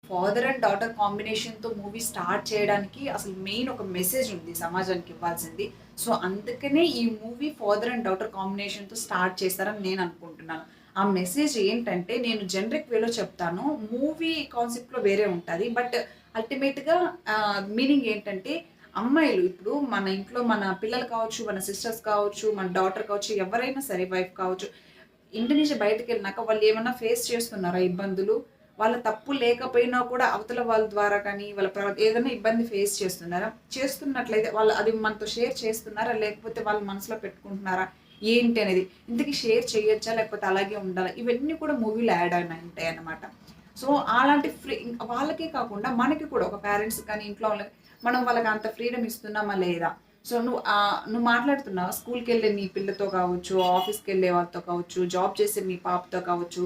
Father and daughter కాంబినేషన్తో movie start చేయడానికి అసలు మెయిన్ ఒక మెసేజ్ ఉంది సమాజానికి ఇవ్వాల్సింది. సో అందుకనే ఈ మూవీ ఫాదర్ అండ్ డాటర్ కాంబినేషన్తో స్టార్ట్ చేశారని నేను అనుకుంటున్నాను. ఆ మెసేజ్ ఏంటంటే నేను జనరిక్ వేలో చెప్తాను. మూవీ కాన్సెప్ట్లో వేరే ఉంటుంది. బట్ అల్టిమేట్గా మీనింగ్ ఏంటంటే అమ్మాయిలు ఇప్పుడు మన ఇంట్లో మన పిల్లలు కావచ్చు, మన సిస్టర్స్ కావచ్చు, మన డాటర్ కావచ్చు, ఎవరైనా సరే వైఫ్ కావచ్చు, ఇంటి నుంచి బయటకెళ్ళినాక వాళ్ళు ఏమన్నా ఫేస్ చేస్తున్నారా ఇబ్బందులు? వాళ్ళ తప్పు లేకపోయినా కూడా అవతల వాళ్ళ ద్వారా కానీ, వాళ్ళ ఏదైనా ఇబ్బంది ఫేస్ చేస్తున్నారా? చేస్తున్నట్లయితే వాళ్ళు అది మనతో షేర్ చేస్తున్నారా? లేకపోతే వాళ్ళ మనసులో పెట్టుకుంటున్నారా? ఏంటి అనేది. ఇంతకీ షేర్ చేయొచ్చా? లేకపోతే అలాగే ఉండాలా? ఇవన్నీ కూడా మూవీలో యాడ్ అయిన ఉంటాయన్నమాట. సో, అలాంటి వాళ్ళకే కాకుండా మనకి కూడా ఒక పేరెంట్స్ కానీ, ఇంట్లో వాళ్ళకి మనం వాళ్ళకి అంత ఫ్రీడమ్ ఇస్తున్నామా లేదా? సో, నువ్వు మాట్లాడుతున్నావా స్కూల్‌కెళ్ళే నీ పిల్లతో కావచ్చు, ఆఫీస్‌కెళ్ళే వాళ్ళతో కావచ్చు, జాబ్ చేసే మీ పాపతో కావచ్చు.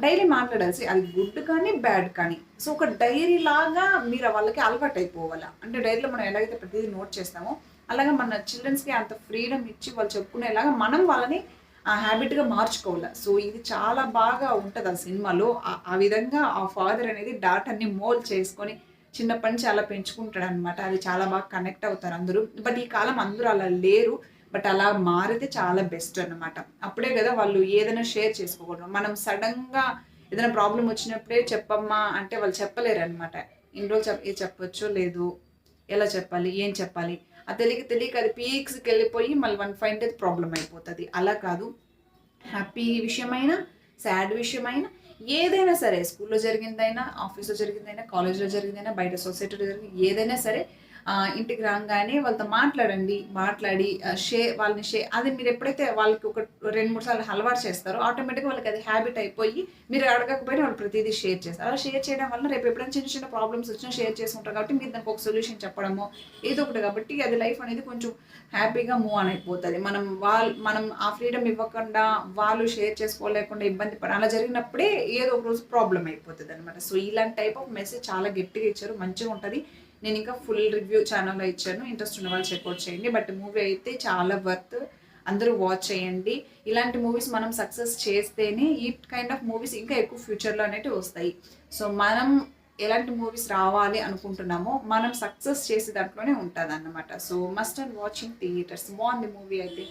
డైలీ మాట్లాడాల్సి అది గుడ్ కానీ, బ్యాడ్ కానీ. సో, ఒక డైరీ లాగా మీరు వాళ్ళకి అలవాటయిపోవాల. అంటే డైరీలో మనం ఎలాగైతే ప్రతీదీ నోట్ చేస్తామో, అలాగా మన చిల్డ్రన్స్‌కి అంత ఫ్రీడమ్ ఇచ్చి వాళ్ళు చెప్పుకునేలాగా మనం వాళ్ళని ఆ హ్యాబిట్‌గా మార్చుకోవాల. సో, ఇది చాలా బాగా ఉంటది ఆ సినిమాలో. ఆ విధంగా ఆ ఫాదర్ అనేది డాటర్‌ని మోల్డ్ చేసుకొని చిన్నప్పటి నుంచి అలా పెంచుకుంటాడనమాట. అది చాలా బాగా కనెక్ట్ అవుతారు అందరూ. బట్ ఈ కాలం అందరూ అలా లేరు. బట్ అలా మారితే చాలా బెస్ట్ అన్నమాట. అప్పుడే గదా వాళ్ళు ఏదైనా షేర్ చేసుకోగలరు. మనం సడెన్‌గా ఏదైనా ప్రాబ్లమ్ వచ్చినప్పుడే చెప్పమ్మా అంటే వాళ్ళు చెప్పలేరనమాట. ఇన్ని రోజులు ఏది చెప్పొచ్చో లేదో, ఎలా చెప్పాలి? ఏం చెప్పాలి? తెలియక అది పీక్స్‌కెళ్ళిపోయి మళ్ళీ వన్ ఫైన్ డే ప్రాబ్లమ్ అయిపోతది. అలా కాదు. హ్యాపీ విషయమైనా, సాడ్ విషయమైనా ఏదైనా సరే స్కూల్‌లో జరిగిందైనా, ఆఫీస్‌లో జరిగిందైనా, కాలేజ్‌లో జరిగిందైనా, బయట సొసైటీలో జరిగింది ఏదైనా సరే ఇంటికి రాంగానే వాళ్ళతో మాట్లాడండి. మాట్లాడి వాళ్ళని అది మీరెప్పుడైతే వాళ్ళకి ఒక 2, 3 సార్లు అలవాటు చేస్తారో ఆటోమేటిక్‌గా వాళ్ళకి అది హ్యాబిట్ అయిపోయి మీరు అడగకపోయినా వాళ్ళు ప్రతీదీ షేర్ చేస్తారు. అలా షేర్ చేయడం వల్ల రేపు ఎప్పుడైనా చిన్న చిన్న ప్రాబ్లమ్స్ వచ్చినా షేర్ చేసుకుంటారు కాబట్టి మీరు దానికి ఒక సొల్యూషన్ చెప్పడమో ఏదో ఒకటి కాబట్టి అది లైఫ్ అనేది కొంచెం హ్యాపీగా మూవ్ ఆన్ అయిపోతది. మనం ఆ ఫ్రీడమ్ ఇవ్వకుండా వాళ్ళు షేర్ చేసుకోలేకుండా ఇబ్బంది అలా జరిగినప్పుడే ఏదో ఒక రోజు ప్రాబ్లమ్ అయిపోతదనమాట. సో, ఇలాంటి టైప్ ఆఫ్ మెసేజ్ చాలా గట్టిగా ఇచ్చారు. మంచిగా ఉంటది. నేను ఇంకా ఫుల్ రివ్యూ ఛానెల్‌లో ఇచ్చాను. ఇంట్రెస్ట్ ఉన్న వాళ్ళు చెక్‌ఔట్ చేయండి. బట్ మూవీ అయితే చాలా వర్త్. అందరూ వాచ్ చేయండి. ఇలాంటి మూవీస్ మనం సక్సెస్ చేస్తేనే ఈ కైండ్ ఆఫ్ మూవీస్ ఇంకా ఎక్కువ ఫ్యూచర్‌లో అనేటివి వస్తాయి. సో, మనం ఎలాంటి మూవీస్ రావాలి అనుకుంటున్నామో మనం సక్సెస్ చేసే దాంట్లోనే ఉంటదన్నమాట. So, must and watch in theatres. బావుంది మూవీ అయితే.